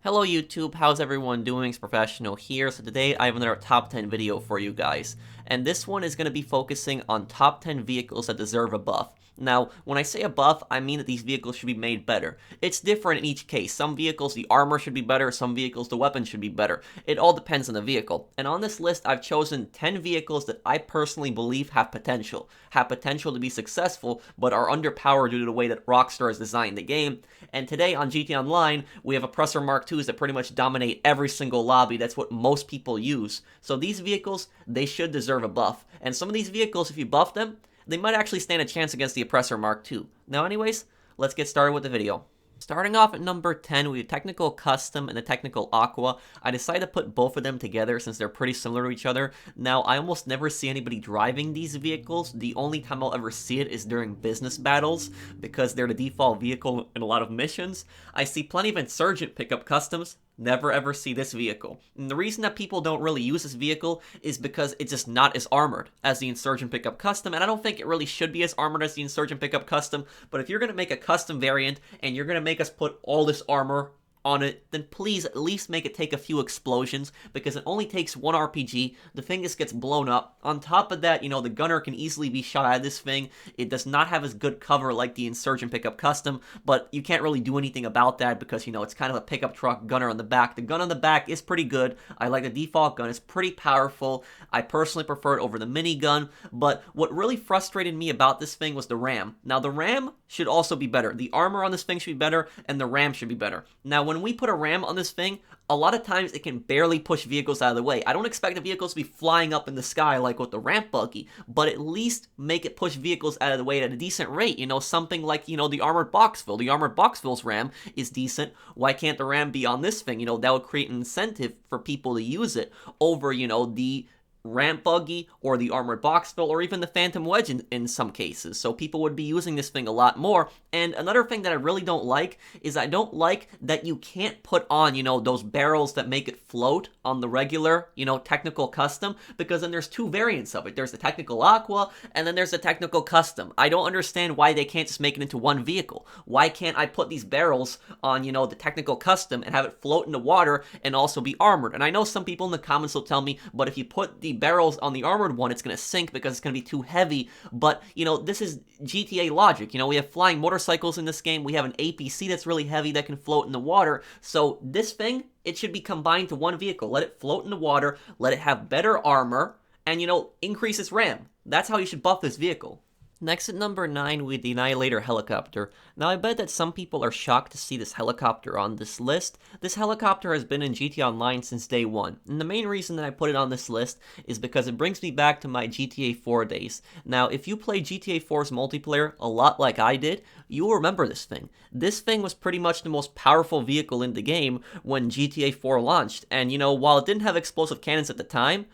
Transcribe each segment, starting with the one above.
Hello YouTube, how's everyone doing? It's Professional here. So today I have another top 10 video for you guys. And this one is going to be focusing on top 10 vehicles that deserve a buff. Now, when I say a buff, I mean that these vehicles should be made better. It's different in each case. Some vehicles, the armor should be better. Some vehicles, the weapons should be better. It all depends on the vehicle. And on this list, I've chosen 10 vehicles that I personally believe have potential. Have potential to be successful, but are underpowered due to the way that Rockstar has designed the game. And today on GTA Online, we have Oppressor Mark IIs that pretty much dominate every single lobby. That's what most people use. So these vehicles, they should deserve a buff. And some of these vehicles, if you buff them, they might actually stand a chance against the Oppressor Mark II. Now anyways, let's get started with the video. Starting off at number 10, we have Technical Custom and the Technical Aqua. I decided to put both of them together since they're pretty similar to each other. Now, I almost never see anybody driving these vehicles. The only time I'll ever see it is during business battles, because they're the default vehicle in a lot of missions. I see plenty of Insurgent pickup customs. Never ever see this vehicle. And the reason that people don't really use this vehicle is because it's just not as armored as the Insurgent Pickup Custom, and I don't think it really should be as armored as the Insurgent Pickup Custom, but if you're going to make a custom variant and you're going to make us put all this armor on it, then please at least make it take a few explosions, because it only takes one RPG. The thing just gets blown up. On top of that, the gunner can easily be shot out of this thing. It does not have as good cover like the Insurgent Pickup Custom, but you can't really do anything about that because, it's kind of a pickup truck gunner on the back. The gun on the back is pretty good. I like the default gun. It's pretty powerful. I personally prefer it over the minigun, but what really frustrated me about this thing was the RAM. Now, the RAM should also be better. The armor on this thing should be better, and the RAM should be better. Now, when we put a RAM on this thing, a lot of times it can barely push vehicles out of the way. I don't expect the vehicles to be flying up in the sky like with the ramp buggy, but at least make it push vehicles out of the way at a decent rate. Something like, the Armored Boxville. The Armored Boxville's RAM is decent. Why can't the RAM be on this thing? That would create an incentive for people to use it over, the ramp buggy or the Armored Boxville or even the Phantom Wedge in some cases. So people would be using this thing a lot more. And another thing that I really don't like is I don't like that you can't put on, those barrels that make it float on the regular, Technical Custom, because then there's two variants of it. There's the Technical Aqua and then there's the Technical Custom. I don't understand why they can't just make it into one vehicle. Why can't I put these barrels on, the Technical Custom and have it float in the water and also be armored? And I know some people in the comments will tell me, but if you put the barrels on the armored one, it's going to sink because it's going to be too heavy. But, this is GTA logic. We have flying motorcycles in this game. We have an APC that's really heavy that can float in the water. So this thing, it should be combined to one vehicle. Let it float in the water, let it have better armor, and, increase its RAM. That's how you should buff this vehicle. Next at number 9, we have the Annihilator Helicopter. Now, I bet that some people are shocked to see this helicopter on this list. This helicopter has been in GTA Online since day one, and the main reason that I put it on this list is because it brings me back to my GTA 4 days. Now, if you play GTA 4's multiplayer a lot like I did, you will remember this thing. This thing was pretty much the most powerful vehicle in the game when GTA 4 launched, and while it didn't have explosive cannons at the time,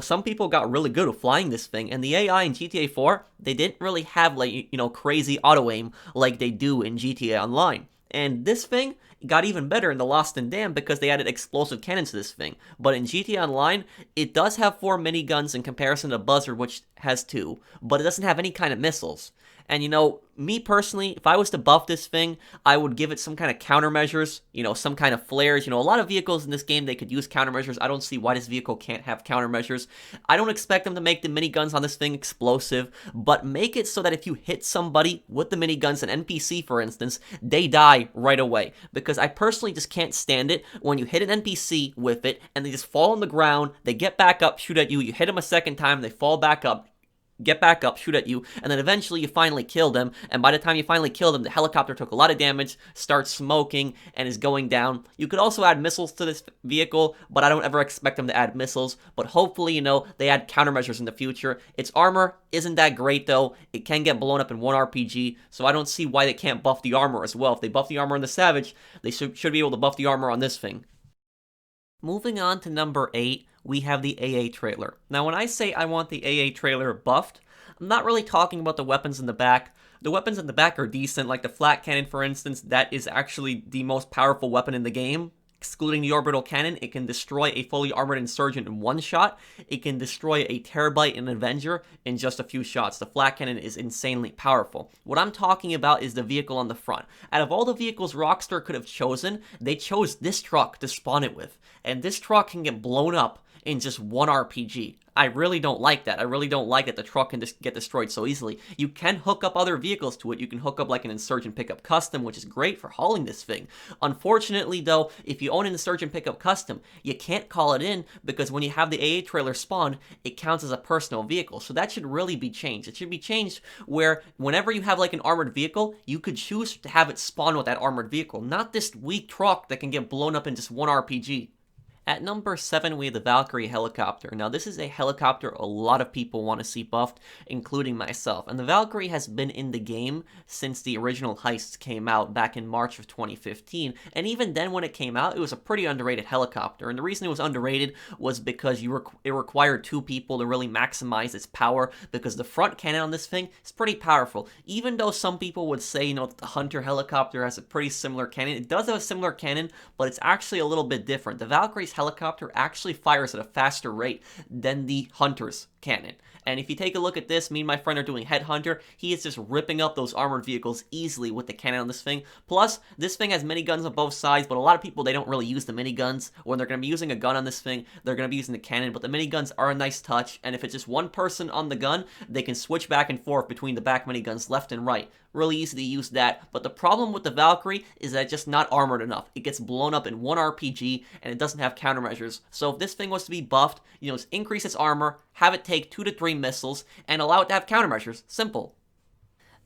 some people got really good at flying this thing, and the AI in GTA 4, they didn't really have, crazy auto-aim like they do in GTA Online. And this thing got even better in the Lost and Damned because they added explosive cannons to this thing. But in GTA Online, it does have 4 miniguns in comparison to Buzzard, which has 2, but it doesn't have any kind of missiles. And me personally, if I was to buff this thing, I would give it some kind of countermeasures, some kind of flares. A lot of vehicles in this game, they could use countermeasures. I don't see why this vehicle can't have countermeasures. I don't expect them to make the miniguns on this thing explosive, but make it so that if you hit somebody with the miniguns, an NPC for instance, they die right away. Because I personally just can't stand it when you hit an NPC with it and they just fall on the ground, they get back up, shoot at you, you hit them a second time, they fall back up, get back up, shoot at you, and then eventually you finally kill them, and by the time you finally kill them, the helicopter took a lot of damage, starts smoking, and is going down. You could also add missiles to this vehicle, but I don't ever expect them to add missiles, but hopefully, they add countermeasures in the future. Its armor isn't that great, though. It can get blown up in one RPG, so I don't see why they can't buff the armor as well. If they buff the armor on the Savage, they should be able to buff the armor on this thing. Moving on to number 8, we have the AA trailer. Now, when I say I want the AA trailer buffed, I'm not really talking about the weapons in the back. The weapons in the back are decent, like the flat cannon, for instance. That is actually the most powerful weapon in the game. Excluding the orbital cannon, it can destroy a fully armored insurgent in one shot. It can destroy a Terabyte and Avenger in just a few shots. The flat cannon is insanely powerful. What I'm talking about is the vehicle on the front. Out of all the vehicles Rockstar could have chosen, they chose this truck to spawn it with. And this truck can get blown up in just one RPG. I really don't like that. I really don't like that the truck can just get destroyed so easily. You can hook up other vehicles to it. You can hook up like an Insurgent Pickup Custom, which is great for hauling this thing. Unfortunately, though, if you own an Insurgent Pickup Custom, you can't call it in because when you have the AA trailer spawn, it counts as a personal vehicle. So that should really be changed. It should be changed where whenever you have like an armored vehicle, you could choose to have it spawn with that armored vehicle, not this weak truck that can get blown up in just one RPG. At number 7, we have the Valkyrie Helicopter. Now, this is a helicopter a lot of people want to see buffed, including myself. And the Valkyrie has been in the game since the original heists came out back in March of 2015. And even then, when it came out, it was a pretty underrated helicopter. And the reason it was underrated was because it required 2 people to really maximize its power, because the front cannon on this thing is pretty powerful. Even though some people would say, that the Hunter helicopter has a pretty similar cannon, it does have a similar cannon, but it's actually a little bit different. The Valkyrie's helicopter actually fires at a faster rate than the Hunter's cannon. And if you take a look at this, me and my friend are doing Headhunter. He is just ripping up those armored vehicles easily with the cannon on this thing. Plus, this thing has miniguns on both sides, but a lot of people, they don't really use the miniguns. When they're going to be using a gun on this thing, they're going to be using the cannon, but the miniguns are a nice touch, and if it's just one person on the gun, they can switch back and forth between the back miniguns left and right. Really easy to use that, but the problem with the Valkyrie is that it's just not armored enough. It gets blown up in one RPG, and it doesn't have countermeasures. So if this thing was to be buffed, just increase its armor, have it take 2 to 3 missiles, and allow it to have countermeasures. Simple.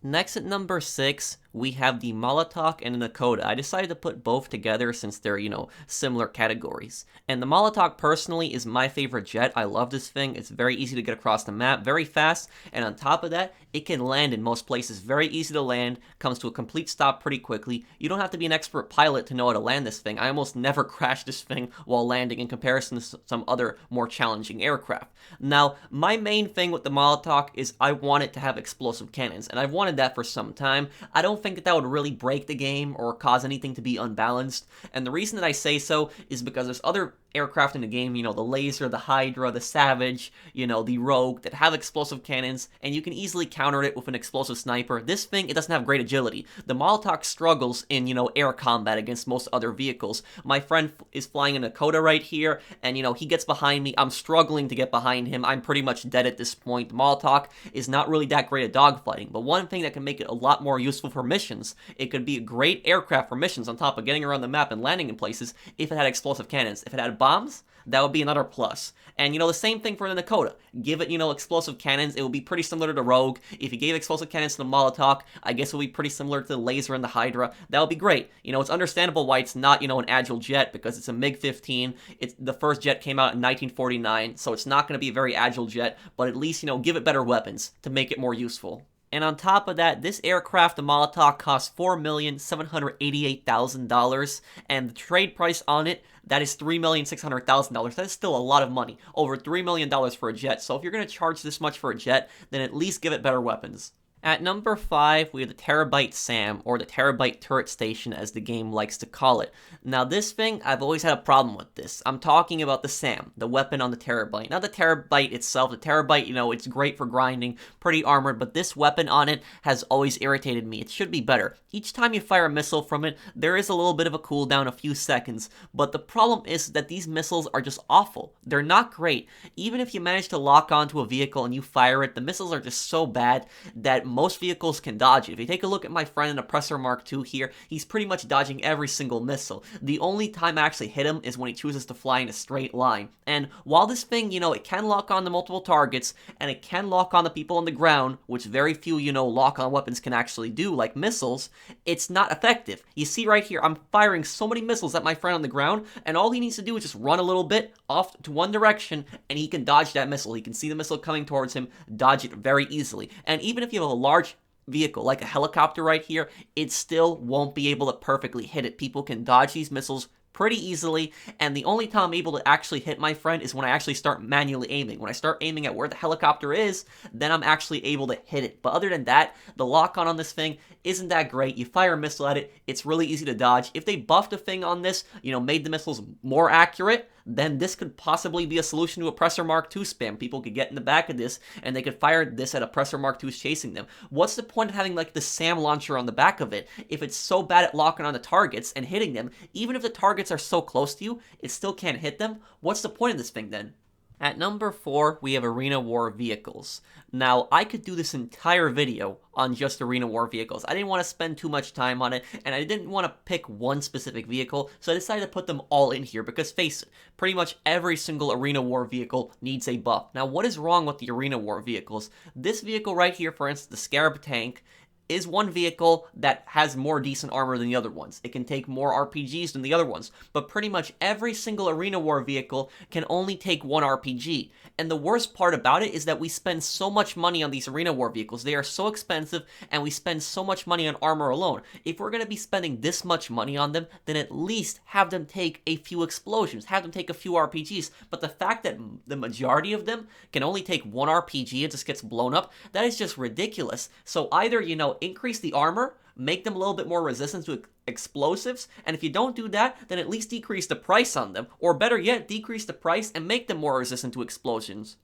Next at number 6, we have the Molotov and the Nakoda. I decided to put both together since they're, similar categories. And the Molotov, personally, is my favorite jet. I love this thing. It's very easy to get across the map, very fast, and on top of that, it can land in most places. Very easy to land, comes to a complete stop pretty quickly. You don't have to be an expert pilot to know how to land this thing. I almost never crash this thing while landing in comparison to some other more challenging aircraft. Now, my main thing with the Molotov is I want it to have explosive cannons, and I've wanted that for some time. I don't think that would really break the game or cause anything to be unbalanced, and the reason that I say so is because there's other aircraft in the game, the Laser, the Hydra, the Savage, the Rogue, that have explosive cannons, and you can easily counter it with an explosive sniper. This thing, it doesn't have great agility. The Molotov struggles in, air combat against most other vehicles. My friend is flying a Nakoda right here, and, he gets behind me. I'm struggling to get behind him. I'm pretty much dead at this point. The Molotov is not really that great at dogfighting, but one thing that can make it a lot more useful for missions, it could be a great aircraft for missions on top of getting around the map and landing in places if it had explosive cannons. If it had bombs, that would be another plus. And, the same thing for the Nakoda. Give it, explosive cannons. It will be pretty similar to the Rogue. If you gave explosive cannons to the Molotov, I guess it will be pretty similar to the Laser and the Hydra. That would be great. It's understandable why it's not, an agile jet, because it's a MiG-15. The first jet came out in 1949, so it's not going to be a very agile jet, but at least, give it better weapons to make it more useful. And on top of that, this aircraft, the Molotov, costs $4,788,000, and the trade price on it, that is $3,600,000. That is still a lot of money, over $3 million for a jet. So if you're going to charge this much for a jet, then at least give it better weapons. At number 5, we have the Terabyte Sam, or the Terabyte Turret Station as the game likes to call it. Now this thing, I've always had a problem with this. I'm talking about the Sam, the weapon on the Terabyte. Not the Terabyte itself. The Terabyte, it's great for grinding, pretty armored, but this weapon on it has always irritated me. It should be better. Each time you fire a missile from it, there is a little bit of a cooldown, a few seconds, but the problem is that these missiles are just awful. They're not great. Even if you manage to lock onto a vehicle and you fire it, the missiles are just so bad that most vehicles can dodge it. If you take a look at my friend in Oppressor Mark II here, he's pretty much dodging every single missile. The only time I actually hit him is when he chooses to fly in a straight line. And while this thing, it can lock on to multiple targets, and it can lock on the people on the ground, which very few, lock-on weapons can actually do, like missiles, it's not effective. You see right here, I'm firing so many missiles at my friend on the ground, and all he needs to do is just run a little bit off to one direction, and he can dodge that missile. He can see the missile coming towards him, dodge it very easily. And even if you have a large vehicle, like a helicopter right here, it still won't be able to perfectly hit it. People can dodge these missiles pretty easily, and the only time I'm able to actually hit my friend is when I actually start manually aiming. When I start aiming at where the helicopter is, then I'm actually able to hit it. But other than that, the lock-on this thing isn't that great. You fire a missile at it, it's really easy to dodge. If they buffed a thing on this, made the missiles more accurate, then this could possibly be a solution to Oppressor Mark II spam. People could get in the back of this, and they could fire this at Oppressor Mark II's chasing them. What's the point of having, like, the SAM launcher on the back of it if it's so bad at locking on the targets and hitting them? Even if the targets are so close to you, it still can't hit them? What's the point of this thing, then? At number 4, we have Arena War Vehicles. Now, I could do this entire video on just Arena War Vehicles. I didn't want to spend too much time on it, and I didn't want to pick one specific vehicle, so I decided to put them all in here, because face it, pretty much every single Arena War vehicle needs a buff. Now, what is wrong with the Arena War vehicles? This vehicle right here, for instance, the Scarab tank, is one vehicle that has more decent armor than the other ones. It can take more RPGs than the other ones, but pretty much every single Arena War vehicle can only take one RPG. And the worst part about it is that we spend so much money on these Arena War vehicles. They are so expensive, and we spend so much money on armor alone. If we're going to be spending this much money on them, then at least have them take a few explosions, have them take a few RPGs. But the fact that the majority of them can only take one RPG and just gets blown up, that is just ridiculous. So either, increase the armor, make them a little bit more resistant to explosives, and if you don't do that, then at least decrease the price on them, or better yet, decrease the price and make them more resistant to explosions.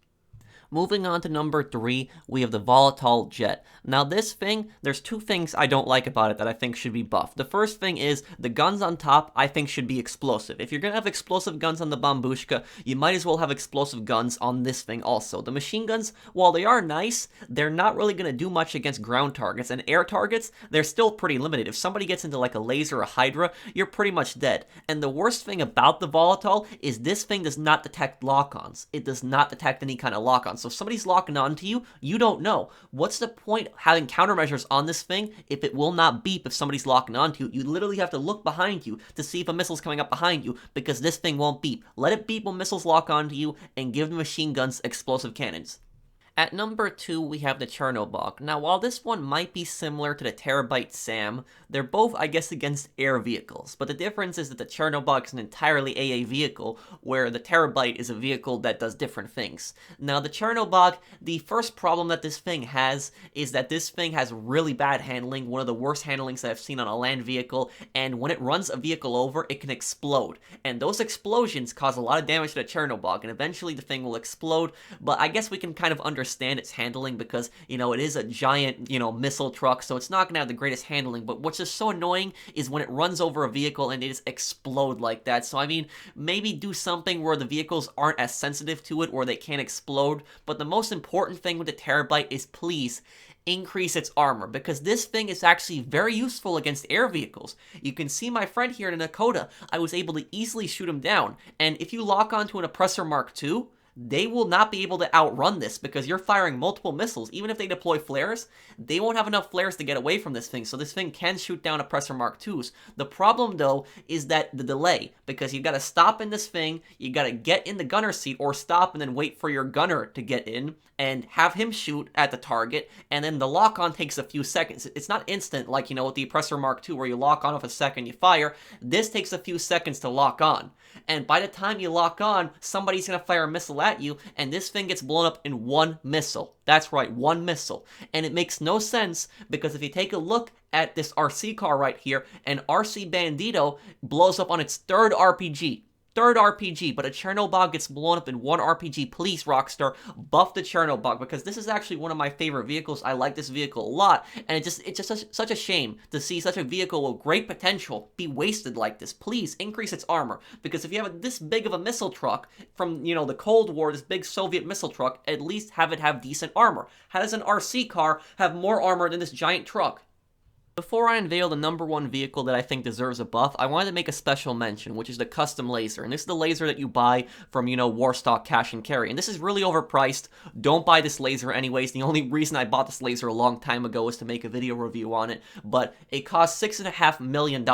Moving on to number 3, we have the Volatile Jet. Now this thing, there's two things I don't like about it that I think should be buffed. The first thing is, the guns on top I think should be explosive. If you're gonna have explosive guns on the Bombushka, you might as well have explosive guns on this thing also. The machine guns, while they are nice, they're not really gonna do much against ground targets, and air targets, they're still pretty limited. If somebody gets into like a laser or a Hydra, you're pretty much dead. And the worst thing about the Volatile is this thing does not detect lock-ons. It does not detect any kind of lock-ons. So if somebody's locking on to you, you don't know. What's the point of having countermeasures on this thing if it will not beep if somebody's locking on to you? You literally have to look behind you to see if a missile's coming up behind you, because this thing won't beep. Let it beep when missiles lock onto you, and give the machine guns explosive cannons. At number 2, we have the Chernobyl. Now, while this one might be similar to the Terabyte Sam, they're both, I guess, against air vehicles. But the difference is that the Chernobyl is an entirely AA vehicle, where the Terabyte is a vehicle that does different things. Now, the Chernobyl, the first problem that this thing has is that this thing has really bad handling, one of the worst handlings that I've seen on a land vehicle, and when it runs a vehicle over, it can explode. And those explosions cause a lot of damage to the Chernobyl, and eventually the thing will explode, but I guess we can kind of understand its handling because, it is a giant, missile truck, so it's not going to have the greatest handling. But what's just so annoying is when it runs over a vehicle and they just explode like that. So, I mean, maybe do something where the vehicles aren't as sensitive to it or they can't explode. But the most important thing with the Terabyte is please increase its armor, because this thing is actually very useful against air vehicles. You can see my friend here in Dakota. I was able to easily shoot him down. And if you lock onto an Oppressor Mark II, they will not be able to outrun this because you're firing multiple missiles. Even if they deploy flares, they won't have enough flares to get away from this thing, so this thing can shoot down Oppressor Mark IIs. The problem, though, is that the delay, because you've got to stop in this thing, you got to get in the gunner seat, or stop and then wait for your gunner to get in, and have him shoot at the target, and then the lock-on takes a few seconds. It's not instant like, with the Oppressor Mark II where you lock on with a second, you fire. This takes a few seconds to lock on. And by the time you lock on, somebody's going to fire a missile at you, and this thing gets blown up in one missile. That's right, one missile. And it makes no sense, because if you take a look at this RC car right here, an RC Bandito blows up on its third RPG. But a Chernobyl gets blown up in one RPG. Please, Rockstar, buff the Chernobyl, because this is actually one of my favorite vehicles. I like this vehicle a lot, and it's just such a shame to see such a vehicle with great potential be wasted like this. Please increase its armor, because if you have this big of a missile truck from, the Cold War, this big Soviet missile truck, at least have it have decent armor. How does an RC car have more armor than this giant truck? Before I unveil the number 1 vehicle that I think deserves a buff, I wanted to make a special mention, which is the custom laser. And this is the laser that you buy from, Warstock Cash and Carry. And this is really overpriced. Don't buy this laser anyways. The only reason I bought this laser a long time ago was to make a video review on it. But it costs $6.5 million.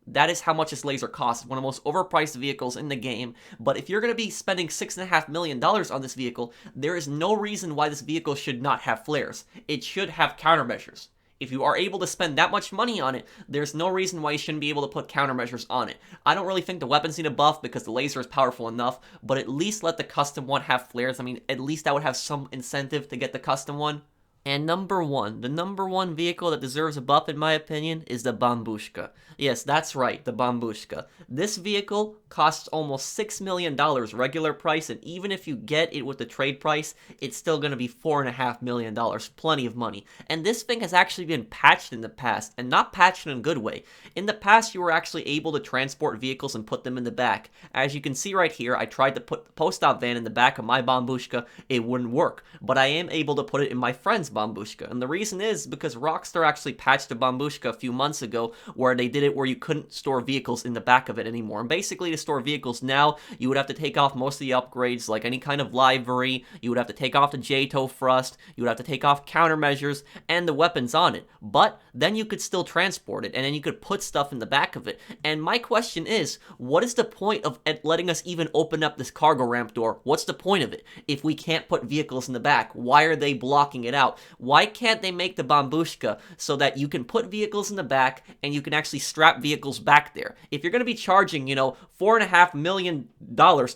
That is how much this laser costs. One of the most overpriced vehicles in the game. But if you're going to be spending $6.5 million on this vehicle, there is no reason why this vehicle should not have flares. It should have countermeasures. If you are able to spend that much money on it, there's no reason why you shouldn't be able to put countermeasures on it. I don't really think the weapons need a buff because the laser is powerful enough, but at least let the custom one have flares. I mean, at least that would have some incentive to get the custom one. And the number one vehicle that deserves a buff in my opinion is the Bambushka. Yes, that's right, the Bambushka. This vehicle costs almost $6 million regular price, and even if you get it with the trade price, it's still going to be $4.5 million, plenty of money. And this thing has actually been patched in the past, and not patched in a good way. In the past, you were actually able to transport vehicles and put them in the back. As you can see right here, I tried to put the post-op van in the back of my Bambushka, it wouldn't work, but I am able to put it in my friend's Bambushka, and the reason is because Rockstar actually patched a Bambushka a few months ago where they did it where you couldn't store vehicles in the back of it anymore. And basically to store vehicles now, you would have to take off most of the upgrades like any kind of livery, you would have to take off the JTOW thrust, you would have to take off countermeasures and the weapons on it. But then you could still transport it, and then you could put stuff in the back of it. And my question is, what is the point of letting us even open up this cargo ramp door? What's the point of it if we can't put vehicles in the back? Why are they blocking it out? Why can't they make the Bambushka so that you can put vehicles in the back and you can actually strap vehicles back there? If you're going to be charging, $4.5 million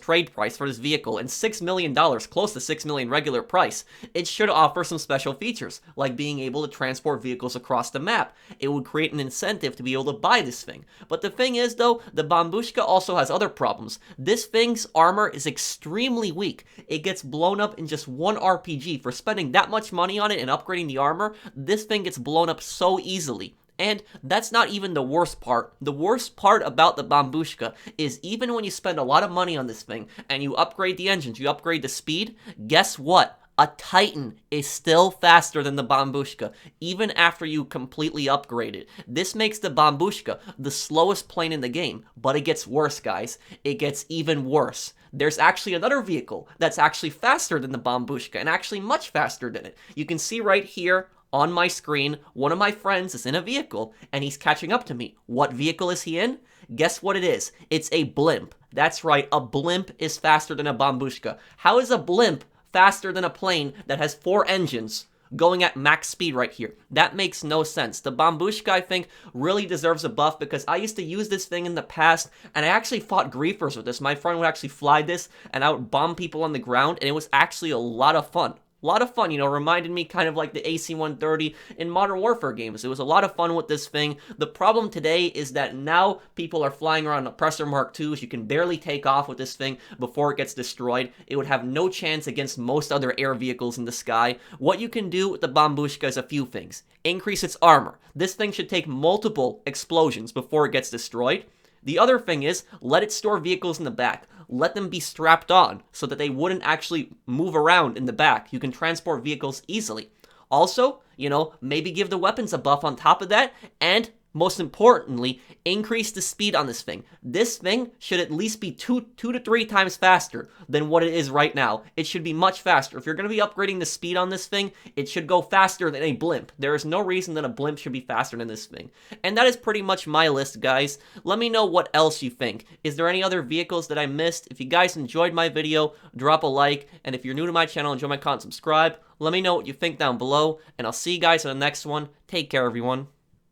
trade price for this vehicle and $6 million, close to $6 million regular price, it should offer some special features, like being able to transport vehicles across the map. It would create an incentive to be able to buy this thing. But the thing is, though, the Bambushka also has other problems. This thing's armor is extremely weak. It gets blown up in just one RPG. For spending that much money on it and upgrading the armor, this thing gets blown up so easily. And that's not even the worst part. The worst part about the Bambushka is even when you spend a lot of money on this thing and you upgrade the engines, you upgrade the speed, guess what? A Titan is still faster than the Bambushka, even after you completely upgrade it. This makes the Bambushka the slowest plane in the game, but it gets worse, guys. It gets even worse. There's actually another vehicle that's actually faster than the Bambushka, and actually much faster than it. You can see right here on my screen, one of my friends is in a vehicle, and he's catching up to me. What vehicle is he in? Guess what it is? It's a blimp. That's right, a blimp is faster than a Bambushka. How is a blimp faster than a plane that has 4 engines going at max speed right here? That makes no sense. The Bambushka, I think, really deserves a buff because I used to use this thing in the past, and I actually fought griefers with this. My friend would actually fly this, and I would bomb people on the ground, and it was actually a lot of fun. A lot of fun, reminded me kind of like the AC-130 in Modern Warfare games. It was a lot of fun with this thing. The problem today is that now people are flying around Oppressor Mark IIs. You can barely take off with this thing before it gets destroyed. It would have no chance against most other air vehicles in the sky. What you can do with the Bambushka is a few things. Increase its armor. This thing should take multiple explosions before it gets destroyed. The other thing is, let it store vehicles in the back. Let them be strapped on so that they wouldn't actually move around in the back. You can transport vehicles easily. Also, maybe give the weapons a buff on top of that, and most importantly, increase the speed on this thing. This thing should at least be 2 to 3 times faster than what it is right now. It should be much faster. If you're going to be upgrading the speed on this thing, it should go faster than a blimp. There is no reason that a blimp should be faster than this thing. And that is pretty much my list, guys. Let me know what else you think. Is there any other vehicles that I missed? If you guys enjoyed my video, drop a like. And if you're new to my channel and enjoy my content, subscribe. Let me know what you think down below. And I'll see you guys in the next one. Take care, everyone.